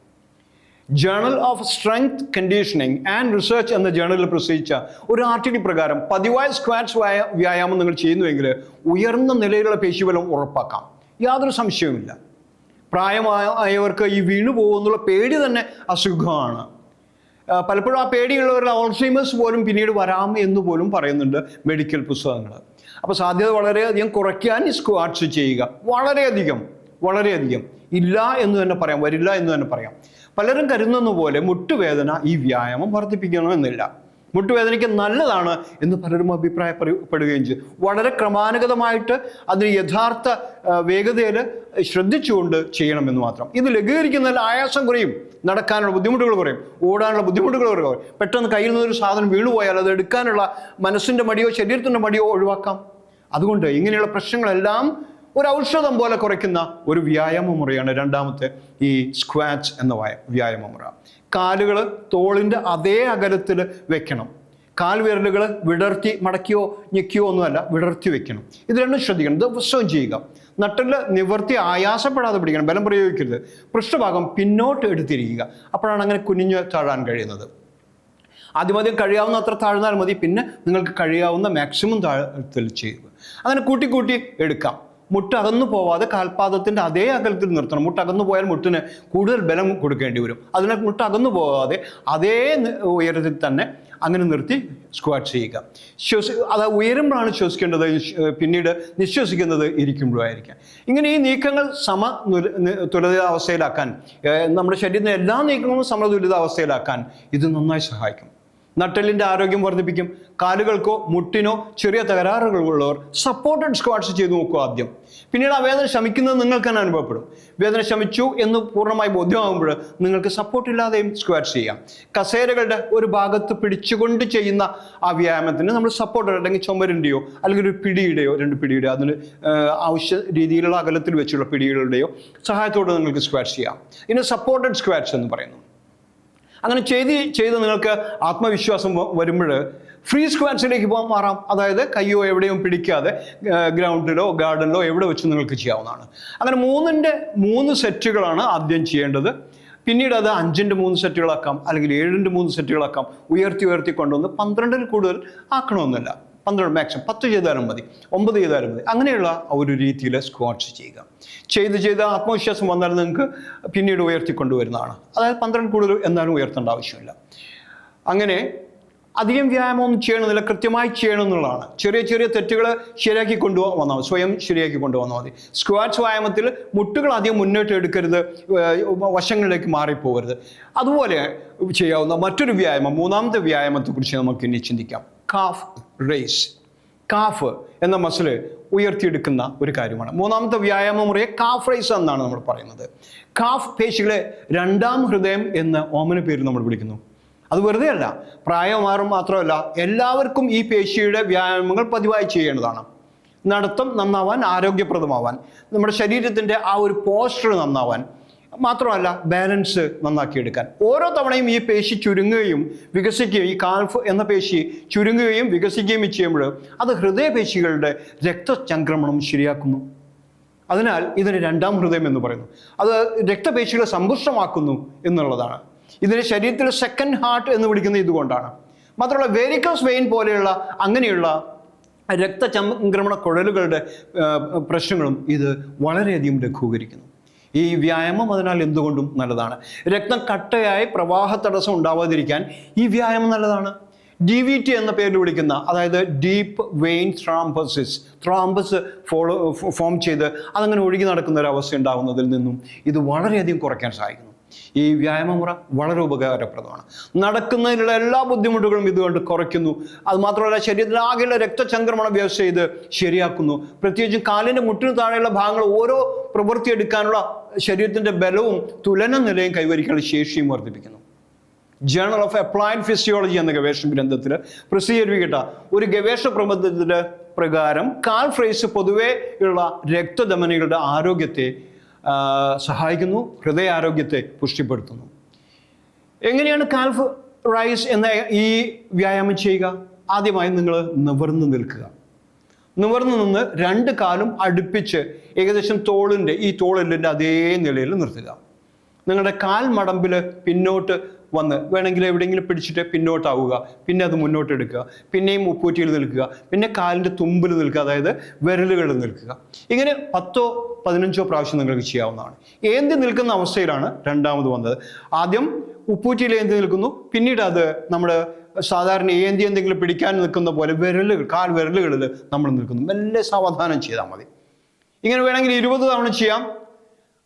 Journal of strength conditioning and research എന്ന ജേണലിൽ പ്രസിദ്ധീകരിച്ച ഒരു ആർട്ടിക്കിൾ പ്രകാരം പതിവായ സ്ക്വാറ്റ്സ് വ്യായാമം നിങ്ങൾ ചെയ്യുന്നുവെങ്കിൽ ഉയർന്ന നിലയിലുള്ള പേശിബലം ഉറപ്പാക്കാം. യാതൊരു സംശയവുമില്ല. പ്രായമായവർക്ക് ഈ വീണു പോകുന്നുള്ള പേടി തന്നെ അസുഖമാണ്. പലപ്പോഴും ആ പേടിയുള്ളവരിൽ ഓൾസൈമേഴ്സ് പോലും പിന്നീട് വരാം എന്ന് പോലും പറയുന്നുണ്ട് മെഡിക്കൽ പുസ്തകങ്ങൾ. അപ്പോൾ സാധ്യത വളരെയധികം കുറയ്ക്കാൻ ഈ സ്ക്വാറ്റ്സ് ചെയ്യുക. വളരെയധികം ഇല്ല എന്ന് തന്നെ പറയാം, വരില്ല എന്ന് തന്നെ പറയാം. പലരും കരുതുന്ന പോലെ മുട്ടുവേദന ഈ വ്യായാമം വർദ്ധിപ്പിക്കണമെന്നില്ല. മുട്ടുവേദനയ്ക്ക് നല്ലതാണ് എന്ന് പലരും അഭിപ്രായപ്പെടുകയും ചെയ്യും. വളരെ ക്രമാനുഗതമായിട്ട് അതിന് യഥാർത്ഥ വേഗതയിൽ ശ്രദ്ധിച്ചുകൊണ്ട് ചെയ്യണമെന്ന് മാത്രം. ഇത് ലഘൂകരിക്കുന്നതിൽ ആയാസം കുറയും, നടക്കാനുള്ള ബുദ്ധിമുട്ടുകൾ കുറയും, ഓടാനുള്ള ബുദ്ധിമുട്ടുകൾ കുറയും. പെട്ടെന്ന് കയ്യിൽ നിന്നൊരു സാധനം വീണുപോയാൽ അത് എടുക്കാനുള്ള മനസ്സിൻ്റെ മടിയോ ശരീരത്തിൻ്റെ മടിയോ ഒഴിവാക്കാം. അതുകൊണ്ട് ഇങ്ങനെയുള്ള പ്രശ്നങ്ങളെല്ലാം ഒരു ഔഷധം പോലെ കുറയ്ക്കുന്ന ഒരു വ്യായാമ മുറയാണ് രണ്ടാമത്തെ ഈ സ്ക്വാറ്റ്സ് എന്ന വ്യായാമ മുറ. കാലുകൾ തോളിൻ്റെ അതേ അകലത്തിൽ വെക്കണം. കാൽവിരലുകൾ വിടർത്തി മടക്കിയോ ഞെക്കിയോ ഒന്നുമല്ല, വിടർത്തി വെക്കണം. ഇത് രണ്ടും ശ്രദ്ധിക്കണം. ദിവസവും ചെയ്യുക. നട്ടിൽ നിവർത്തി ആയാസപ്പെടാതെ പിടിക്കണം, ബലം പ്രയോഗിക്കരുത്. പൃഷ്ഠഭാഗം പിന്നോട്ട് എടുത്തിരിക്കുക. അപ്പോഴാണ് അങ്ങനെ കുനിഞ്ഞ് താഴാൻ കഴിയുന്നത്. ആദ്യം കഴിയാവുന്ന അത്ര താഴ്ന്നാൽ മതി, പിന്നെ നിങ്ങൾക്ക് കഴിയാവുന്ന മാക്സിമം താഴത്തിൽ ചെയ്യുക. അങ്ങനെ കൂട്ടി കൂട്ടി എടുക്കാം. മുട്ട് അകന്നു പോവാതെ കാൽപാദത്തിൻ്റെ അതേ അകലത്തിൽ നിർത്തണം. മുട്ട് അകന്നു പോയാൽ മുട്ടിന് കൂടുതൽ ബലം കൊടുക്കേണ്ടി വരും. അതിനാൽ മുട്ട് അകന്നു പോകാതെ അതേ ഉയരത്തിൽ തന്നെ അങ്ങനെ നിർത്തി സ്ക്വാറ്റ് ചെയ്യുക. അത് ഉയരുമ്പോഴാണ് ശ്വസിക്കേണ്ടത്, പിന്നീട് നിശ്വസിക്കുന്നത് ഇരിക്കുമ്പോഴായിരിക്കാം. ഇങ്ങനെ ഈ നീക്കങ്ങൾ തുലിതാവസ്ഥയിലാക്കാൻ, നമ്മുടെ ശരീരത്തിലെ എല്ലാ നീക്കങ്ങളും സമതുലിതാവസ്ഥയിലാക്കാൻ ഇത് നന്നായി സഹായിക്കും. നട്ടെല്ലിൻ്റെ ആരോഗ്യം വർദ്ധിപ്പിക്കും. കാലുകൾക്കോ മുട്ടിനോ ചെറിയ തകരാറുകളുള്ളവർ സപ്പോർട്ടഡ് സ്ക്വാട്ട്സ് ചെയ്ത് നോക്കുക ആദ്യം. പിന്നീട് ആ വേദന ശമിക്കുന്നത് നിങ്ങൾക്ക് തന്നെ അനുഭവപ്പെടും. വേദന ശമിച്ചു എന്ന് പൂർണ്ണമായി ബോധ്യമാകുമ്പോൾ നിങ്ങൾക്ക് സപ്പോർട്ടില്ലാതെയും സ്ക്വാട്ട്സ് ചെയ്യാം. കസേരകളുടെ ഒരു ഭാഗത്ത് പിടിച്ചുകൊണ്ട് ചെയ്യുന്ന ആ വ്യായാമത്തിന് നമ്മൾ സപ്പോർട്ട്, അല്ലെങ്കിൽ ചുമരിൻ്റെയോ അല്ലെങ്കിൽ ഒരു പിടിയുടെയോ 2 പിടിയുടെയോ അതിന് ആവശ്യ രീതിയിലുള്ള അകലത്തിൽ വെച്ചുള്ള പിടികളുടെയോ സഹായത്തോടെ നിങ്ങൾക്ക് സ്ക്വാട്ട്സ് ചെയ്യാം. ഇതിന് സപ്പോർട്ടഡ് സ്ക്വാട്ട്സ് എന്ന് പറയുന്നു. അങ്ങനെ ചെയ്ത് നിങ്ങൾക്ക് ആത്മവിശ്വാസം വരുമ്പോൾ ഫ്രീ സ്ക്വാറ്റ്സിലേക്ക് മാറാം. അതായത് കയ്യോ എവിടെയോ പിടിക്കാതെ ഗ്രൗണ്ടിലോ ഗാർഡനിലോ എവിടെ വെച്ച് നിങ്ങൾക്ക് ചെയ്യാവുന്നതാണ്. അങ്ങനെ 3 സെറ്റുകളാണ് ആദ്യം ചെയ്യേണ്ടത്. പിന്നീട് അത് 5ൻ്റെ 3 സെറ്റുകളാക്കാം, അല്ലെങ്കിൽ 7ൻ്റെ 3 സെറ്റുകളാക്കാം. ഉയർത്തി കൊണ്ടുവന്ന് 12ൽ കൂടുതൽ ആക്കണമെന്നില്ല. 12 മാക്സിമം 10 ചെയ്താലും മതി, 9 ചെയ്താലും മതി. അങ്ങനെയുള്ള ഒരു രീതിയിൽ സ്ക്വാട്ട്സ് ചെയ്യുക. ചെയ്ത് ആത്മവിശ്വാസം വന്നാൽ നിങ്ങൾക്ക് പിന്നീട് ഉയർത്തിക്കൊണ്ടുവരുന്നതാണ്. അതായത് 12 കൂടുതൽ എന്നാലും ഉയർത്തേണ്ട ആവശ്യമില്ല. അങ്ങനെ അധികം വ്യായാമമൊന്നും ചെയ്യണമെന്നില്ല, കൃത്യമായി ചെയ്യണമെന്നുള്ളതാണ്. ചെറിയ തെറ്റുകൾ ശരിയാക്കി കൊണ്ടുവന്നാൽ മതി, സ്വയം ശരിയാക്കി കൊണ്ടുവന്നാൽ മതി. സ്ക്വാട്ട്സ് വ്യായാമത്തിൽ മുട്ടുകൾ അധികം മുന്നോട്ട് എടുക്കരുത്, വശങ്ങളിലേക്ക് മാറിപ്പോകരുത്. അതുപോലെ ചെയ്യാവുന്ന മറ്റൊരു വ്യായാമം, 3ാമത്തെ വ്യായാമത്തെക്കുറിച്ച് നമുക്ക് ഇനി ചിന്തിക്കാം. Calf raise. കാഫ് എന്ന മസിൽ ഉയർത്തിയെടുക്കുന്ന ഒരു കാര്യമാണ്. 3ാമത്തെ വ്യായാമ മുറയെ കാഫ് റേസ് എന്നാണ് നമ്മൾ പറയുന്നത്. കാഫ് പേശികളെ 2ാം ഹൃദയം എന്ന ഓമന പേര് നമ്മൾ വിളിക്കുന്നു. അത് വെറുതെ അല്ല, പ്രായമാറും മാത്രമല്ല, എല്ലാവർക്കും ഈ പേശിയുടെ വ്യായാമങ്ങൾ പതിവായി ചെയ്യേണ്ടതാണ്. നടത്തം നന്നാവാൻ, ആരോഗ്യപ്രദമാവാൻ, നമ്മുടെ ശരീരത്തിൻ്റെ ആ ഒരു പോസ്റ്റർ നന്നാവാൻ, മാത്രമല്ല ബാലൻസ് നന്നാക്കിയെടുക്കാൻ. ഓരോ തവണയും ഈ പേശി ചുരുങ്ങുകയും വികസിക്കുകയും, ഈ കാൽഫ് എന്ന പേശി ചുരുങ്ങുകയും വികസിക്കുകയും ചെയ്യുമ്പോൾ അത് ഹൃദയപേശികളുടെ രക്തചംക്രമണം ശരിയാക്കുന്നു. അതിനാൽ ഇതിന് 2ാം ഹൃദയം എന്ന് പറയുന്നു. അത് രക്തപേശികളെ സമ്പുഷ്ടമാക്കുന്നു എന്നുള്ളതാണ്. ഇതിന് ശരീരത്തിൽ സെക്കൻഡ് ഹാർട്ട് എന്ന് വിളിക്കുന്നത് ഇതുകൊണ്ടാണ്. മാത്രമല്ല വെരിക്കോസ് വെയിൻ പോലെയുള്ള അങ്ങനെയുള്ള രക്തചംക്രമണ കുഴലുകളുടെ പ്രശ്നങ്ങളും ഇത് വളരെയധികം ലഘൂകരിക്കുന്നു. ഈ വ്യായാമം അതിനാൽ എന്തുകൊണ്ടും നല്ലതാണ്. രക്തം കട്ടയായി പ്രവാഹ തടസ്സം ഉണ്ടാവാതിരിക്കാൻ ഈ വ്യായാമം നല്ലതാണ്. DVT എന്ന പേരിൽ വിളിക്കുന്ന, അതായത് ഡീപ്പ് വെയിൻ ത്രോംബസ് ഫോം ചെയ്ത് അതങ്ങനെ ഒഴുകി നടക്കുന്ന ഒരു അവസ്ഥ ഉണ്ടാകുന്നതിൽ നിന്നും ഇത് വളരെയധികം കുറയ്ക്കാൻ സഹായിക്കുന്നു. ഈ വ്യായാമമുറ വളരെ ഉപകാരപ്രദമാണ്. നടക്കുന്നതിനുള്ള എല്ലാ ബുദ്ധിമുട്ടുകളും ഇതുകൊണ്ട് കുറയ്ക്കുന്നു. അതുമാത്രമല്ല ശരീരത്തിൽ ആകെയുള്ള രക്തചംക്രമണ വ്യവസ്ഥ ഇത് ശരിയാക്കുന്നു. പ്രത്യേകിച്ചും കാലിൻ്റെ മുട്ടിന് താഴെയുള്ള ഭാഗങ്ങൾ ഓരോ പ്രവൃത്തിയെടുക്കാനുള്ള ശരീരത്തിൻ്റെ ബലവും തുലന നിലയും കൈവരിക്കാനുള്ള ശേഷിയും വർദ്ധിപ്പിക്കുന്നു. ജേണൽ ഓഫ് അപ്ലൈഡ് ഫിസിയോളജി എന്ന ഗവേഷണ ഗ്രന്ഥത്തിൽ പ്രസിദ്ധീകരിക്കപ്പെട്ട ഒരു ഗവേഷണ പ്രബന്ധത്തിൻ്റെ പ്രകാരം കാൽഫ് റേസ് പൊതുവേ ഉള്ള രക്തധമനികളുടെ ആരോഗ്യത്തെ സഹായിക്കുന്നു, ഹൃദയാരോഗ്യത്തെ പുഷ്ടിപ്പെടുത്തുന്നു. എങ്ങനെയാണ് കാൽഫ് റൈസ് എന്ന ഈ വ്യായാമം ചെയ്യുക? ആദ്യമായി നിങ്ങൾ നിവർന്ന് നിൽക്കുക. നിവർന്ന് നിന്ന് 2 കാലും അടുപ്പിച്ച് ഏകദേശം ഈ തോളെല്ലിൻ്റെ അതേ നിലയിൽ നിർത്തുക. നിങ്ങളുടെ കാൽ മടമ്പിൽ പിന്നോട്ട് വന്ന് വേണമെങ്കിൽ എവിടെയെങ്കിലും പിടിച്ചിട്ട് പിന്നോട്ടാവുക, പിന്നെ അത് മുന്നോട്ട് എടുക്കുക, പിന്നെയും ഉപ്പൂറ്റിയിൽ നിൽക്കുക, പിന്നെ കാലിൻ്റെ തുമ്പിൽ നിൽക്കുക, അതായത് വിരലുകളിൽ നിൽക്കുക. ഇങ്ങനെ 10-15 പ്രാവശ്യം നിങ്ങൾക്ക് ചെയ്യാവുന്നതാണ്. ഏന്തി നിൽക്കുന്ന അവസ്ഥയിലാണ് 2ാമത് വന്നത്. ആദ്യം ഉപ്പൂറ്റിയിൽ ഏന്തി നിൽക്കുന്നു, പിന്നീട് അത് നമ്മൾ സാധാരണ എന്തെങ്കിലും പിടിക്കാൻ നിൽക്കുന്ന പോലെ കാൽ വിരലുകളിൽ നമ്മൾ നിൽക്കുന്നു. മെല്ലെ സാവധാനം ചെയ്താൽ മതി. ഇങ്ങനെ വേണമെങ്കിൽ 20 തവണ ചെയ്യാം,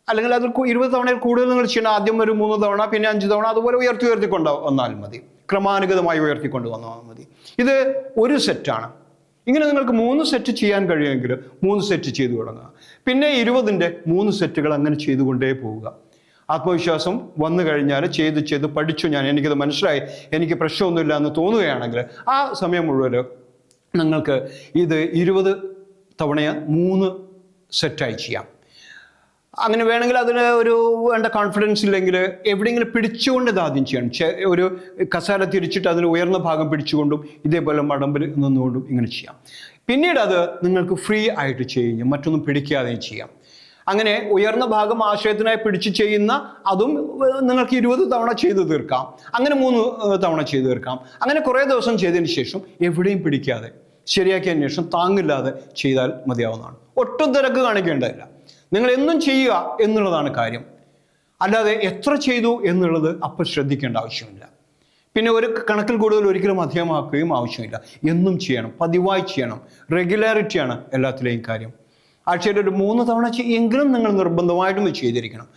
അല്ലെങ്കിൽ അത് 20 തവണയിൽ കൂടുതൽ നിങ്ങൾ ചെയ്യണം. ആദ്യം ഒരു 3 തവണ, പിന്നെ 5 തവണ, അതുപോലെ ഉയർത്തിക്കൊണ്ട് വന്നാൽ മതി. ക്രമാനുഗതമായി ഉയർത്തിക്കൊണ്ട് വന്നാൽ മതി. ഇത് ഒരു സെറ്റാണ്. ഇങ്ങനെ നിങ്ങൾക്ക് 3 സെറ്റ് ചെയ്യാൻ കഴിയുമെങ്കിൽ 3 സെറ്റ് ചെയ്തു തുടങ്ങുക. പിന്നെ 20ൻ്റെ 3 സെറ്റുകൾ അങ്ങനെ ചെയ്തുകൊണ്ടേ പോവുക. ആത്മവിശ്വാസം വന്നു കഴിഞ്ഞാൽ ചെയ്ത് പഠിച്ചു, എനിക്കത് മനസ്സിലായി, എനിക്ക് പ്രശ്നമൊന്നുമില്ല എന്ന് തോന്നുകയാണെങ്കിൽ ആ സമയം മുഴുവൻ നിങ്ങൾക്ക് ഇത് 20 തവണ 3 സെറ്റായി ചെയ്യാം. അങ്ങനെ വേണമെങ്കിൽ അതിന് ഒരു വേണ്ട കോൺഫിഡൻസ് ഇല്ലെങ്കിൽ എവിടെയെങ്കിലും പിടിച്ചുകൊണ്ട് ഇത് ആദ്യം ചെയ്യണം. ഒരു കസാല തിരിച്ചിട്ട് അതിന് ഉയർന്ന ഭാഗം പിടിച്ചുകൊണ്ടും ഇതേപോലെ മടമ്പിൽ നിന്നുകൊണ്ടും ഇങ്ങനെ ചെയ്യാം. പിന്നീട് അത് നിങ്ങൾക്ക് ഫ്രീ ആയിട്ട് ചെയ്യും, മറ്റൊന്നും പിടിക്കാതെയും ചെയ്യാം. അങ്ങനെ ഉയർന്ന ഭാഗം ആശയത്തിനായി പിടിച്ച് ചെയ്യുന്ന അതും നിങ്ങൾക്ക് 20 തവണ ചെയ്തു തീർക്കാം. അങ്ങനെ 3 തവണ ചെയ്തു തീർക്കാം. അങ്ങനെ കുറേ ദിവസം ചെയ്തതിന് ശേഷം എവിടെയും പിടിക്കാതെ ശരിയാക്കിയതിന് ശേഷം താങ്ങില്ലാതെ ചെയ്താൽ മതിയാവുന്നതാണ്. ഒട്ടും തിരക്ക് കാണിക്കേണ്ടതില്ല. നിങ്ങൾ എന്നും ചെയ്യുക എന്നുള്ളതാണ് കാര്യം. അല്ലാതെ എത്ര ചെയ്തു എന്നുള്ളത് അപ്പം ശ്രദ്ധിക്കേണ്ട ആവശ്യമില്ല. പിന്നെ ഒരു കണക്കിൽ കൂടുതൽ ഒരിക്കലും അധികമാക്കുകയും ആവശ്യമില്ല. എന്നും ചെയ്യണം, പതിവായി ചെയ്യണം. റെഗുലാരിറ്റിയാണ് എല്ലാത്തിലെയും കാര്യം. ആഴ്ചയിൽ ഒരു 3 തവണ എങ്കിലും നിങ്ങൾ നിർബന്ധമായിട്ടും ഇത് ചെയ്തിരിക്കണം.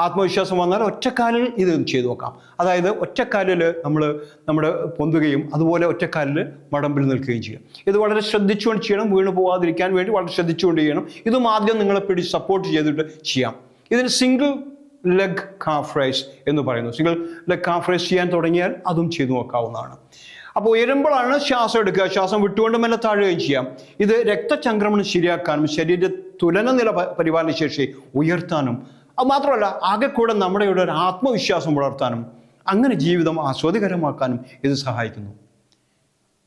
ആത്മവിശ്വാസം വന്നാൽ ഒറ്റക്കാലിൽ ഇത് ചെയ്തു നോക്കാം. അതായത് ഒറ്റക്കാലിൽ നമ്മുടെ പൊന്തുകയും അതുപോലെ ഒറ്റക്കാലിൽ മടമ്പിൽ നിൽക്കുകയും ചെയ്യും. ഇത് വളരെ ശ്രദ്ധിച്ചുകൊണ്ട് ചെയ്യണം. വീണ് പോകാതിരിക്കാൻ വേണ്ടി വളരെ ശ്രദ്ധിച്ചുകൊണ്ട് ചെയ്യണം. ഇതും ആദ്യം നിങ്ങളെ പിടിച്ച് സപ്പോർട്ട് ചെയ്തിട്ട് ചെയ്യാം. ഇതിന് സിംഗിൾ ലെഗ് കാഫ് റൈസ് എന്ന് പറയുന്നു. സിംഗിൾ ലെഗ് കാഫ് റൈസ് ചെയ്യാൻ തുടങ്ങിയാൽ അതും ചെയ്തു നോക്കാവുന്നതാണ്. അപ്പോൾ ഉയരുമ്പോഴാണ് ശ്വാസം എടുക്കുക, ശ്വാസം വിട്ടുകൊണ്ട് മെല്ലെ താഴുകയും ചെയ്യാം. ഇത് രക്തചംക്രമണം ശരിയാക്കാനും ശരീര തുലന നില പരിപാലന ശേഷി ഉയർത്താനും അത് മാത്രമല്ല ആകെ കൂടെ നമ്മുടെ ഒരു ആത്മവിശ്വാസം വളർത്താനും അങ്ങനെ ജീവിതം ആസ്വാദികരമാക്കാനും ഇത് സഹായിക്കുന്നു.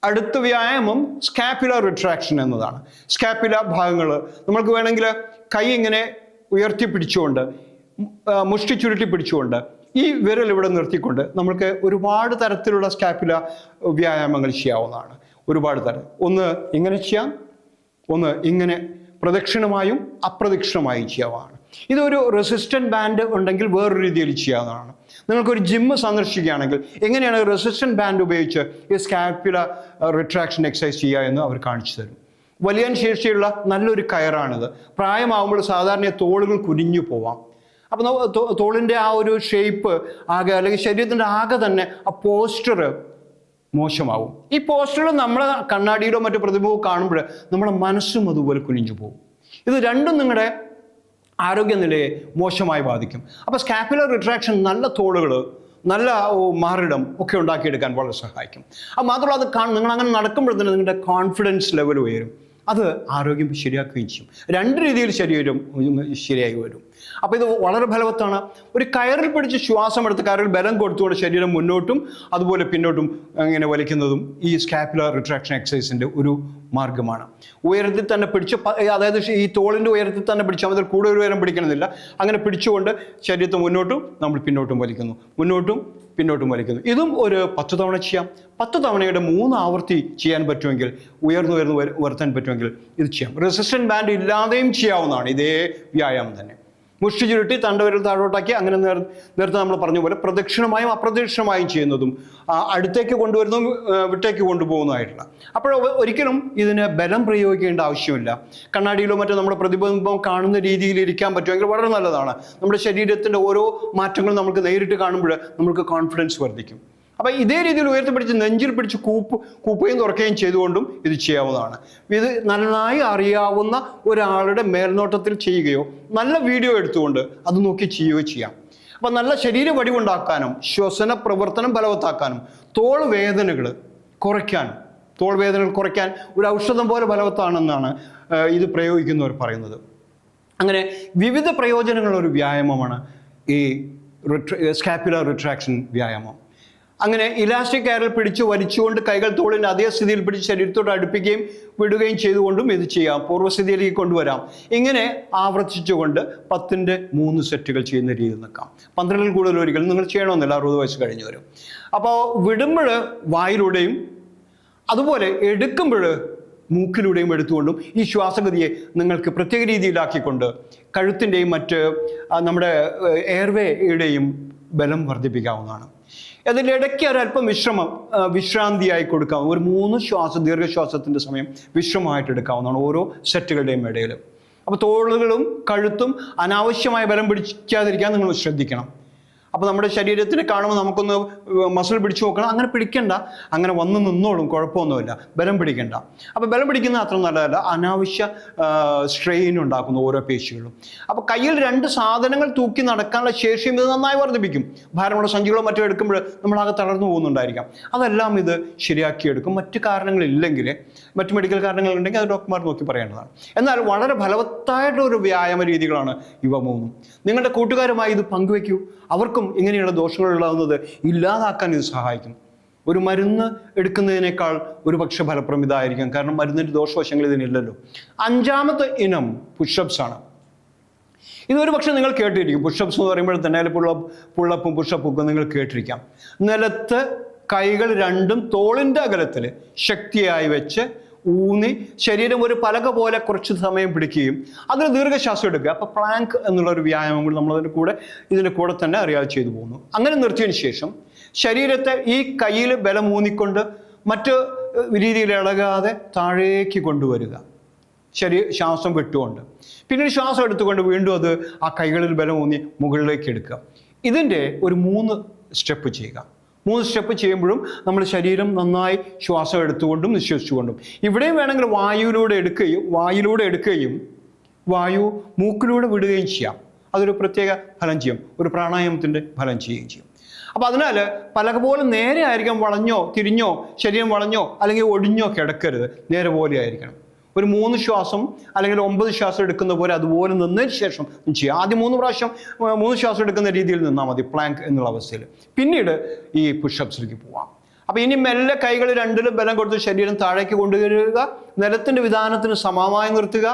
അടുത്ത വ്യായാമം സ്കാപ്പുലർ റിട്രാക്ഷൻ എന്നതാണ്. സ്കാപ്പുല ഭാഗങ്ങൾ നമ്മൾക്ക് വേണമെങ്കിൽ കൈ ഇങ്ങനെ ഉയർത്തി പിടിച്ചുകൊണ്ട് മുഷ്ടി ചുരുട്ടി പിടിച്ചുകൊണ്ട് ഈ വിരൽ ഇവിടെ നിർത്തിക്കൊണ്ട് നമുക്ക് ഒരുപാട് തരത്തിലുള്ള സ്കാപ്പുല വ്യായാമങ്ങൾ ചെയ്യാവുന്നതാണ്. ഒരുപാട് തരം. ഒന്ന് ഇങ്ങനെ ചെയ്യാം, ഒന്ന് ഇങ്ങനെ പ്രദക്ഷിണമായും അപ്രദക്ഷിണമായും ചെയ്യാവുന്നതാണ്. ഇതൊരു റെസിസ്റ്റൻറ്റ് ബാൻഡ് ഉണ്ടെങ്കിൽ വേറൊരു രീതിയിൽ ചെയ്യാവുന്നതാണ്. നിങ്ങൾക്കൊരു ജിമ്മ് സന്ദർശിക്കുകയാണെങ്കിൽ എങ്ങനെയാണ് റെസിസ്റ്റൻറ്റ് ബാൻഡ് ഉപയോഗിച്ച് ഈ സ്കാപ്പുല റിട്രാക്ഷൻ എക്സസൈസ് ചെയ്യുക എന്ന് അവർ കാണിച്ചു തരും. വലിയ ശേഷിയുള്ള നല്ലൊരു കയറാണിത്. പ്രായമാകുമ്പോൾ സാധാരണ തോളുകൾ കുനിഞ്ഞു പോവാം. അപ്പം തോളിൻ്റെ ആ ഒരു ഷേപ്പ് ആകെ അല്ലെങ്കിൽ ശരീരത്തിൻ്റെ ആകെ തന്നെ ആ പോസ്റ്റർ മോശമാവും. ഈ പോസ്റ്റർ നമ്മളെ കണ്ണാടിയിലോ മറ്റു പ്രതിഭവും കാണുമ്പോൾ നമ്മുടെ മനസ്സും അതുപോലെ കുനിഞ്ഞു പോകും. ഇത് രണ്ടും നിങ്ങളുടെ ആരോഗ്യനിലയെ മോശമായി ബാധിക്കും. അപ്പോൾ സ്കാപ്പുലർ റിട്രാക്ഷൻ നല്ല തോളുകൾ, നല്ല മാറിടം ഒക്കെ ഉണ്ടാക്കിയെടുക്കാൻ വളരെ സഹായിക്കും. അത് മാത്രമല്ല നിങ്ങൾ അങ്ങനെ നടക്കുമ്പോൾ തന്നെ നിങ്ങളുടെ കോൺഫിഡൻസ് ലെവൽ ഉയരും. അത് ആരോഗ്യം ശരിയാക്കുകയും ചെയ്യും. 2 രീതിയിൽ ശരീരം ശരിയായി വരും. അപ്പോൾ ഇത് വളരെ ഫലവത്താണ്. ഒരു കയറിൽ പിടിച്ച് ശ്വാസം എടുത്ത് കയറിൽ ബലം കൊടുത്തുകൊണ്ട് ശരീരം മുന്നോട്ടും അതുപോലെ പിന്നോട്ടും അങ്ങനെ വലിക്കുന്നതും ഈ സ്കാപ്പുലർ റിട്രാക്ഷൻ എക്സസൈസിൻ്റെ ഒരു മാർഗമാണ്. ഉയരത്തിൽ തന്നെ പിടിച്ച്, അതായത് ഈ തോളിൻ്റെ ഉയരത്തിൽ തന്നെ പിടിച്ചാൽ അതിൽ കൂടുതൽ ഉയരം പിടിക്കണമെന്നില്ല. അങ്ങനെ പിടിച്ചുകൊണ്ട് ശരീരത്തെ മുന്നോട്ടും നമ്മൾ പിന്നോട്ടും വലിക്കുന്നു, മുന്നോട്ടും പിന്നോട്ടും വലിക്കുന്നു. ഇതും ഒരു 10 തവണ ചെയ്യാം. 10 തവണയുടെ 3 ആവർത്തി ചെയ്യാൻ പറ്റുമെങ്കിൽ, ഉയർന്നു വരുത്താൻ പറ്റുമെങ്കിൽ ഇത് ചെയ്യാം. റെസിസ്റ്റൻറ്റ് ബാൻഡ് ഇല്ലാതെയും ചെയ്യാവുന്നതാണ് ഇതേ വ്യായാമം തന്നെ. മുഷ്ടി ചുരുട്ടി തണ്ടവിരൽ താഴോട്ടാക്കി അങ്ങനെ നേരത്തെ നമ്മൾ പറഞ്ഞ പോലെ പ്രദക്ഷിണമായും അപ്രദക്ഷിണമായും ചെയ്യുന്നതും അടുത്തേക്ക് കൊണ്ടുവരുന്നതും വിട്ടേക്ക് കൊണ്ടുപോകുന്നതായിട്ടുള്ള. അപ്പോൾ ഒരിക്കലും ഇതിന് ബലം പ്രയോഗിക്കേണ്ട ആവശ്യമില്ല. കണ്ണാടിയിലോ മറ്റോ നമ്മുടെ പ്രതിബിംബം കാണുന്ന രീതിയിൽ ഇരിക്കാൻ പറ്റുമെങ്കിൽ വളരെ നല്ലതാണ്. നമ്മുടെ ശരീരത്തിൻ്റെ ഓരോ മാറ്റങ്ങളും നമുക്ക് നേരിട്ട് കാണുമ്പോൾ നമുക്ക് കോൺഫിഡൻസ് വർദ്ധിക്കും. അപ്പം ഇതേ രീതിയിൽ ഉയർത്തിപ്പിടിച്ച് നെഞ്ചിൽ പിടിച്ച് കൂപ്പുകയും തുറക്കുകയും ചെയ്തുകൊണ്ടും ഇത് ചെയ്യാവുന്നതാണ്. ഇത് നന്നായി അറിയാവുന്ന ഒരാളുടെ മേൽനോട്ടത്തിൽ ചെയ്യുകയോ നല്ല വീഡിയോ എടുത്തുകൊണ്ട് അത് നോക്കി ചെയ്യുകയോ ചെയ്യാം. അപ്പം നല്ല ശരീര വടിവുണ്ടാക്കാനും ശ്വസന പ്രവർത്തനം ബലവത്താക്കാനും തോൾ വേദനകൾ കുറയ്ക്കാൻ ഒരു ഔഷധം പോലെ ബലവത്താണെന്നാണ് ഇത് പ്രയോഗിക്കുന്നവർ പറയുന്നത്. അങ്ങനെ വിവിധ പ്രയോജനങ്ങളുള്ള ഒരു വ്യായാമമാണ് ഈ സ്കാപ്പുലർ റിട്രാക്ഷൻ വ്യായാമം. അങ്ങനെ ഇലാസ്റ്റിക് കയറിൽ പിടിച്ച് വലിച്ചുകൊണ്ട് കൈകൾ തോളിൻ്റെ അതേ സ്ഥിതിയിൽ പിടിച്ച് ശരീരത്തോട് അടുപ്പിക്കുകയും വിടുകയും ചെയ്തുകൊണ്ടും ഇത് ചെയ്യാം. പൂർവ്വസ്ഥിതിയിലേക്ക് കൊണ്ടുവരാം. ഇങ്ങനെ ആവർത്തിച്ചുകൊണ്ട് 10ന്റെ 3 സെറ്റുകൾ ചെയ്യുന്ന രീതിയിൽ നിൽക്കാം. 12ൽ കൂടുതൽ ഒരിക്കലും നിങ്ങൾ ചെയ്യണമെന്നില്ല, 60 വയസ്സ് കഴിഞ്ഞ് വരും. അപ്പോൾ വിടുമ്പോൾ വായിലൂടെയും അതുപോലെ എടുക്കുമ്പോൾ മൂക്കിലൂടെയും എടുത്തുകൊണ്ടും ഈ ശ്വാസഗതിയെ നിങ്ങൾക്ക് പ്രത്യേക രീതിയിലാക്കിക്കൊണ്ട് കഴുത്തിൻ്റെയും മറ്റ് നമ്മുടെ എയർവേയുടെയും ബലം വർദ്ധിപ്പിക്കാവുന്നതാണ്. അതിൻ്റെ ഇടയ്ക്ക് ഒരല്പം വിശ്രാന്തിയായി കൊടുക്കാം. ഒരു 3 ദീർഘശ്വാസത്തിൻ്റെ സമയം വിശ്രമമായിട്ട് എടുക്കാവുന്നതാണ് ഓരോ സെറ്റുകളുടെയും ഇടയിൽ. അപ്പോൾ തോളുകളും കഴുത്തും അനാവശ്യമായ ബലം പിടിക്കാതിരിക്കാൻ നിങ്ങൾ ശ്രദ്ധിക്കണം. അപ്പോൾ നമ്മുടെ ശരീരത്തിന് കാണുമ്പോൾ നമുക്കൊന്ന് മസിൽ പിടിച്ചു നോക്കണം. അങ്ങനെ പിടിക്കണ്ട, അങ്ങനെ വന്ന് നിന്നോളും, കുഴപ്പമൊന്നുമില്ല. ബലം പിടിക്കണ്ട. അപ്പോൾ ബലം പിടിക്കുന്നത് അത്ര നല്ലതല്ല, അനാവശ്യ സ്ട്രെയിൻ ഉണ്ടാക്കുന്നു ഓരോ പേശികളും. അപ്പോൾ കയ്യിൽ 2 സാധനങ്ങൾ തൂക്കി നടക്കാനുള്ള ശേഷിയും ഇത് നന്നായി വർദ്ധിപ്പിക്കും. ഭാരമുള്ള സഞ്ചികളോ മറ്റോ എടുക്കുമ്പോൾ നമ്മളാകെ തളർന്നു പോകുന്നുണ്ടായിരിക്കാം. അതെല്ലാം ഇത് ശരിയാക്കിയെടുക്കും. മറ്റു കാരണങ്ങളില്ലെങ്കിൽ, മറ്റു മെഡിക്കൽ കാരണങ്ങളുണ്ടെങ്കിൽ അത് ഡോക്ടർമാർ നോക്കി പറയേണ്ടതാണ്. എന്നാൽ വളരെ ഫലവത്തായിട്ടൊരു വ്യായാമ രീതികളാണ് ഇവ 3. നിങ്ങളുടെ കൂട്ടുകാരുമായി ഇത് പങ്കുവയ്ക്കൂ. അവർക്കും ഇങ്ങനെയുള്ള ദോഷങ്ങൾ ഉണ്ടാകുന്നത് ഇല്ലാതാക്കാൻ ഇത് സഹായിക്കും. ഒരു മരുന്ന് എടുക്കുന്നതിനേക്കാൾ ഒരു പക്ഷെ ഫലപ്രദം ഇതായിരിക്കും. കാരണം മരുന്നിൻ്റെ ദോഷവശങ്ങൾ ഇതിനില്ലല്ലോ. 5ാമത്തെ ഇനം പുഷപ്സ് ആണ്. ഇതൊരു പക്ഷേ നിങ്ങൾ കേട്ടിരിക്കും. പുഷപ്സ് എന്ന് പറയുമ്പോൾ തന്നെ പുള്ളപ്പും പുഷപ്പും ഒക്കെ നിങ്ങൾ കേട്ടിരിക്കാം. നിലത്ത് കൈകൾ രണ്ടും തോളിൻ്റെ അകലത്തിൽ ശക്തിയായി വെച്ച് ഊന്നി ശരീരം ഒരു പലക പോലെ കുറച്ച് സമയം പിടിക്കുകയും അതിന് ദീർഘശ്വാസം എടുക്കുക. അപ്പോൾ പ്ലാങ്ക് എന്നുള്ളൊരു വ്യായാമം കൂടി നമ്മൾ ഇതിൻ്റെ കൂടെ തന്നെ അറിയാതെ ചെയ്തു പോകുന്നു. അങ്ങനെ നിർത്തിയതിന് ശേഷം ശരീരത്തെ ഈ കയ്യിൽ ബലം ഊന്നിക്കൊണ്ട് മറ്റ് രീതിയിൽ ഇളകാതെ താഴേക്ക് കൊണ്ടുവരിക, ശ്വാസം വിട്ടുകൊണ്ട്. പിന്നീട് ശ്വാസം എടുത്തുകൊണ്ട് വീണ്ടും അത് ആ കൈകളിൽ ബലം ഊന്നി മുകളിലേക്ക് എടുക്കുക. ഇതിൻ്റെ ഒരു 3 സ്റ്റെപ്പ് ചെയ്യുക. 3 സ്റ്റെപ്പ് ചെയ്യുമ്പോഴും നമ്മൾ ശരീരം നന്നായി ശ്വാസം എടുത്തുകൊണ്ടും നിശ്വസിച്ചുകൊണ്ടും. ഇവിടെയും വേണമെങ്കിൽ വായുവിലൂടെ എടുക്കുകയും വായു മൂക്കിലൂടെ വിടുകയും ചെയ്യാം. അതൊരു പ്രത്യേക ഫലം ചെയ്യും, ഒരു പ്രാണായാമത്തിൻ്റെ ഫലം ചെയ്യുകയും ചെയ്യും. അപ്പോൾ അതിനാൽ പലക പോലെ നേരെ ആയിരിക്കാം, വളഞ്ഞോ തിരിഞ്ഞോ ശരീരം വളഞ്ഞോ അല്ലെങ്കിൽ ഒടിഞ്ഞോ കിടക്കരുത്, നേരെ പോലെ ആയിരിക്കണം. ഒരു 3 ശ്വാസം അല്ലെങ്കിൽ 9 ശ്വാസം എടുക്കുന്ന പോലെ അതുപോലെ നിന്നതിന് ശേഷം ചെയ്യുക. ആദ്യം 3 പ്രാവശ്യം 3 ശ്വാസം എടുക്കുന്ന രീതിയിൽ നിന്നാൽ മതി പ്ലാങ്ക് എന്നുള്ള അവസ്ഥയിൽ. പിന്നീട് ഈ പുഷപ്സിലേക്ക് പോവാം. അപ്പോൾ ഇനി മെല്ലെ കൈകൾ രണ്ടിലും ബലം കൊടുത്ത് ശരീരം താഴേക്ക് കൊണ്ടുവരിക, നിലത്തിൻ്റെ വിധാനത്തിന് സമമായി നിർത്തുക.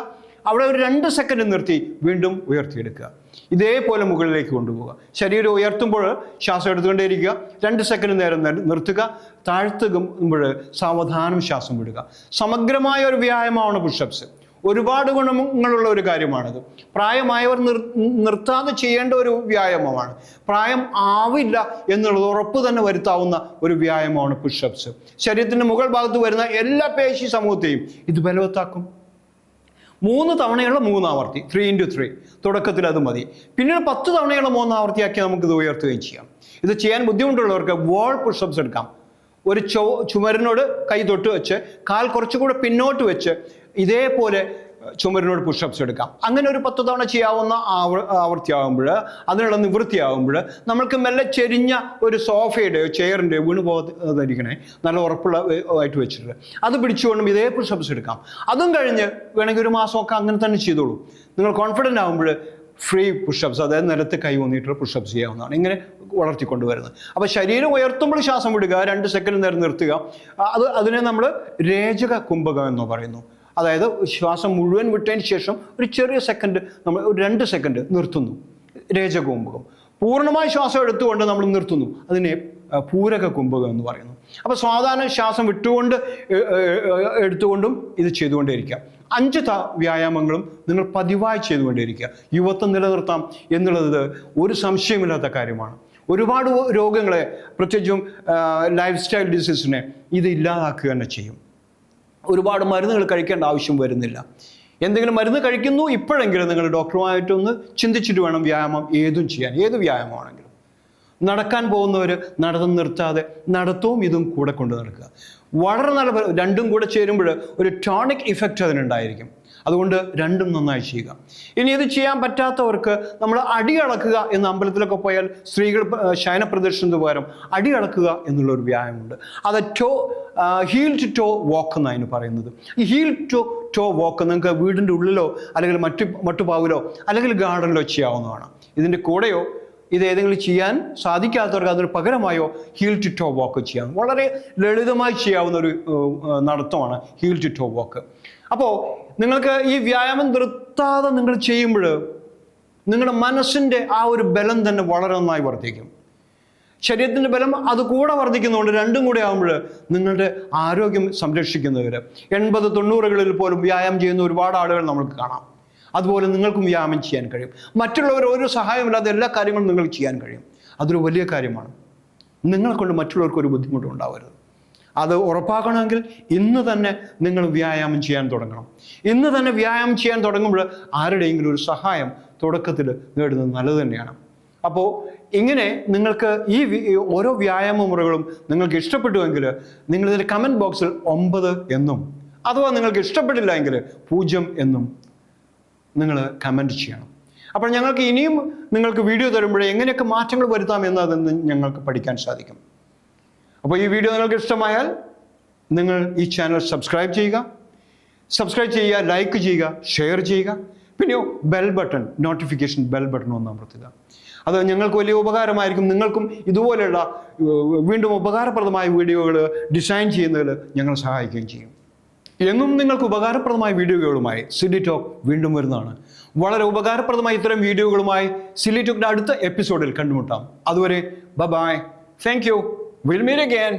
അവിടെ ഒരു 2 സെക്കൻഡ് നിർത്തി വീണ്ടും ഉയർത്തിയെടുക്കുക. ഇതേപോലെ മുകളിലേക്ക് കൊണ്ടുപോവുക. ശരീരം ഉയർത്തുമ്പോൾ ശ്വാസം എടുത്തുകൊണ്ടേയിരിക്കുക, 2 സെക്കൻഡ് നേരം നിർത്തുക, താഴ്ത്തുമ്പോൾ സാവധാനം ശ്വാസം വിടുക. സമഗ്രമായ ഒരു വ്യായാമമാണ് പുഷപ്സ്. ഒരുപാട് ഗുണങ്ങളുള്ള ഒരു കാര്യമാണിത്. പ്രായമായവർ നിർത്താതെ ചെയ്യേണ്ട ഒരു വ്യായാമമാണ്. പ്രായം ആവില്ല എന്നുള്ളത് ഉറപ്പ് തന്നെ വരുത്താവുന്ന ഒരു വ്യായാമമാണ് പുഷപ്സ്. ശരീരത്തിൻ്റെ മുകൾ ഭാഗത്ത് വരുന്ന എല്ലാ പേശി സമൂഹത്തെയും ഇത് ബലവത്താക്കും. 3 തവണയുള്ള 3 ആവർത്തി, 3x3 തുടക്കത്തിൽ അത് മതി. പിന്നീട് 10 തവണയുള്ള 3 ആവർത്തിയാക്കി നമുക്കിത് ഉയർത്തുകയും ചെയ്യാം. ഇത് ചെയ്യാൻ ബുദ്ധിമുട്ടുള്ളവർക്ക് വാൾ പുഷപ്സ് എടുക്കാം. ഒരു ചുമരിനോട് കൈ തൊട്ട് വെച്ച് കാൽ കുറച്ചുകൂടെ പിന്നോട്ട് വെച്ച് ഇതേപോലെ ചുമരിനോട് പുഷപ്സ് എടുക്കാം. അങ്ങനെ ഒരു 10 തവണ ചെയ്യാവുന്ന ആവർത്തിയാകുമ്പോൾ, അതിനുള്ള നിവൃത്തിയാകുമ്പോൾ നമ്മൾക്ക് മെല്ലെ ചെരിഞ്ഞ ഒരു സോഫയുടെയോ ചെയറിൻ്റെയോ വീണ് പോകാതിരിക്കണേ, നല്ല ഉറപ്പുള്ള ആയിട്ട് വെച്ചിട്ട് അത് പിടിച്ചുകൊണ്ടും ഇതേ പുഷപ്സ് എടുക്കാം. അതും കഴിഞ്ഞ് വേണമെങ്കിൽ ഒരു മാസമൊക്കെ അങ്ങനെ തന്നെ ചെയ്തോളൂ. നിങ്ങൾ കോൺഫിഡൻ്റ് ആകുമ്പോൾ ഫ്രീ പുഷപ്സ്, അതായത് നിലത്ത് കൈ ഊന്നിയിട്ട് പുഷപ്സ് ചെയ്യാവുന്നതാണ്. ഇങ്ങനെ വളർത്തിക്കൊണ്ടുവരുന്നത്. അപ്പോൾ ശരീരം ഉയർത്തുമ്പോൾ ശ്വാസം വിടുക, 2 സെക്കൻഡ് നേരം നിർത്തുക. അതിനെ നമ്മൾ രേചക കുംഭകം എന്ന് പറയുന്നു. അതായത് ശ്വാസം മുഴുവൻ വിട്ടതിന് ശേഷം ഒരു ചെറിയ സെക്കൻഡ് നമ്മൾ ഒരു 2 സെക്കൻഡ് നിർത്തുന്നു, രേചക കുംഭകം. പൂർണ്ണമായി ശ്വാസം എടുത്തുകൊണ്ട് നമ്മൾ നിർത്തുന്നു, അതിനെ പൂരക കുംഭകം എന്ന് പറയുന്നു. അപ്പോൾ സാധാരണ ശ്വാസം വിട്ടുകൊണ്ട് എടുത്തുകൊണ്ടും ഇത് ചെയ്തുകൊണ്ടേയിരിക്കുക. 5 വ്യായാമങ്ങളും നിങ്ങൾ പതിവായി ചെയ്തുകൊണ്ടേയിരിക്കുക. യുവത്വം നിലനിർത്താം എന്നുള്ളത് ഒരു സംശയമില്ലാത്ത കാര്യമാണ്. ഒരുപാട് രോഗങ്ങളെ, പ്രത്യേകിച്ചും ലൈഫ് സ്റ്റൈൽ ഡിസീസിനെ ഇത് ഇല്ലാതാക്കുക തന്നെ ചെയ്യും. ഒരുപാട് മരുന്നുകൾ കഴിക്കേണ്ട ആവശ്യം വരുന്നില്ല. എന്തെങ്കിലും മരുന്ന് കഴിക്കുന്നു, ഇപ്പോഴെങ്കിലും നിങ്ങൾ ഡോക്ടറുമായിട്ടൊന്ന് ചിന്തിച്ചിട്ട് വേണം വ്യായാമം ഏതും ചെയ്യാൻ. ഏത് വ്യായാമമാണെങ്കിലും നടക്കാൻ പോകുന്നവർ നടത്തം നിർത്താതെ നടത്തവും ഇതും കൂടെ കൊണ്ട് നടക്കുക. വളരെ നല്ല, രണ്ടും കൂടെ ചേരുമ്പോൾ ഒരു ടോണിക് ഇഫക്റ്റ് അതിനുണ്ടായിരിക്കും. അതുകൊണ്ട് രണ്ടും നന്നായി ചെയ്യുക. ഇനി ഇത് ചെയ്യാൻ പറ്റാത്തവർക്ക് നമ്മൾ അടി അളക്കുക എന്ന അമ്പലത്തിലൊക്കെ പോയാൽ സ്ത്രീകൾ ശയന പ്രദർശനത്തിന് പകരം അടി അളക്കുക എന്നുള്ളൊരു വ്യായാമമുണ്ട്. അത് ഹീൽ ടു ടോ വാക്ക് എന്നാണ് അതിന് പറയുന്നത്. ഈ ഹീൽ ടു ടോ വാക്ക് നിങ്ങൾക്ക് വീടിൻ്റെ ഉള്ളിലോ അല്ലെങ്കിൽ മട്ടുപാവിലോ അല്ലെങ്കിൽ ഗാർഡനിലോ ചെയ്യാവുന്നതാണ്. ഇതിൻ്റെ കൂടെയോ ഇത് ഏതെങ്കിലും ചെയ്യാൻ സാധിക്കാത്തവർക്ക് അതിന് പകരമായോ ഹീൽ ടു ടോ വാക്ക് ചെയ്യാം. വളരെ ലളിതമായി ചെയ്യാവുന്ന ഒരു നടത്തമാണ് ഹീൽ ടു ടോ വാക്ക്. അപ്പോൾ നിങ്ങൾക്ക് ഈ വ്യായാമം നിർത്താതെ നിങ്ങൾ ചെയ്യുമ്പോൾ നിങ്ങളുടെ മനസ്സിൻ്റെ ആ ഒരു ബലം തന്നെ വളരെ നന്നായി വർദ്ധിക്കും. ശരീരത്തിൻ്റെ ബലം അതുകൂടെ വർദ്ധിക്കുന്നതുകൊണ്ട് രണ്ടും കൂടെ ആകുമ്പോൾ നിങ്ങളുടെ ആരോഗ്യം സംരക്ഷിക്കുന്നവർ 80-90കളിൽ പോലും വ്യായാമം ചെയ്യുന്ന ഒരുപാട് ആളുകൾ നമുക്ക് കാണാം. അതുപോലെ നിങ്ങൾക്കും വ്യായാമം ചെയ്യാൻ കഴിയും. മറ്റുള്ളവർ ഒരു സഹായമില്ലാതെ എല്ലാ കാര്യങ്ങളും നിങ്ങൾക്ക് ചെയ്യാൻ കഴിയും. അതൊരു വലിയ കാര്യമാണ്. നിങ്ങളെ കൊണ്ട് മറ്റുള്ളവർക്ക് ഒരു ബുദ്ധിമുട്ടും ഉണ്ടാവരുത്. അത് ഉറപ്പാക്കണമെങ്കിൽ ഇന്ന് തന്നെ നിങ്ങൾ വ്യായാമം ചെയ്യാൻ തുടങ്ങണം. ഇന്ന് തന്നെ വ്യായാമം ചെയ്യാൻ തുടങ്ങുമ്പോൾ ആരുടെയെങ്കിലും ഒരു സഹായം തുടക്കത്തിൽ നേടുന്നത് നല്ലത് തന്നെയാണ്. അപ്പോൾ ഇങ്ങനെ നിങ്ങൾക്ക് ഈ ഓരോ വ്യായാമ മുറകളും നിങ്ങൾക്ക് ഇഷ്ടപ്പെട്ടുവെങ്കിൽ നിങ്ങളിതിൻ്റെ കമൻറ്റ് ബോക്സിൽ 9 എന്നും അഥവാ നിങ്ങൾക്ക് ഇഷ്ടപ്പെട്ടില്ല എങ്കിൽ 0 എന്നും നിങ്ങൾ കമൻറ്റ് ചെയ്യണം. അപ്പോൾ ഞങ്ങൾക്ക് ഇനിയും നിങ്ങൾക്ക് വീഡിയോ തരുമ്പോഴേ എങ്ങനെയൊക്കെ മാറ്റങ്ങൾ വരുത്താം എന്നതെന്ന് ഞങ്ങൾക്ക് പഠിക്കാൻ സാധിക്കും. അപ്പോൾ ഈ വീഡിയോ നിങ്ങൾക്ക് ഇഷ്ടമായാൽ നിങ്ങൾ ഈ ചാനൽ സബ്സ്ക്രൈബ് ചെയ്യുക, ലൈക്ക് ചെയ്യുക, ഷെയർ ചെയ്യുക. പിന്നെയോ bell button, notification bell button ഒന്ന് അമർത്തുക. അത് ഞങ്ങൾക്ക് വലിയ ഉപകാരമായിരിക്കും. നിങ്ങൾക്കും ഇതുപോലെയുള്ള വീണ്ടും ഉപകാരപ്രദമായ വീഡിയോകൾ ഡിസൈൻ ചെയ്യുന്നതിൽ ഞങ്ങൾ സഹായിക്കുകയും ചെയ്യും. എന്നും നിങ്ങൾക്ക് ഉപകാരപ്രദമായ വീഡിയോകളുമായി സിലി ടോക്ക് വീണ്ടും വരുന്നതാണ്. വളരെ ഉപകാരപ്രദമായ ഇത്തരം വീഡിയോകളുമായി സിലി ടോക്കിന്റെ അടുത്ത എപ്പിസോഡിൽ കണ്ടുമുട്ടാം. അതുവരെ bye. Thank you. Will meet again.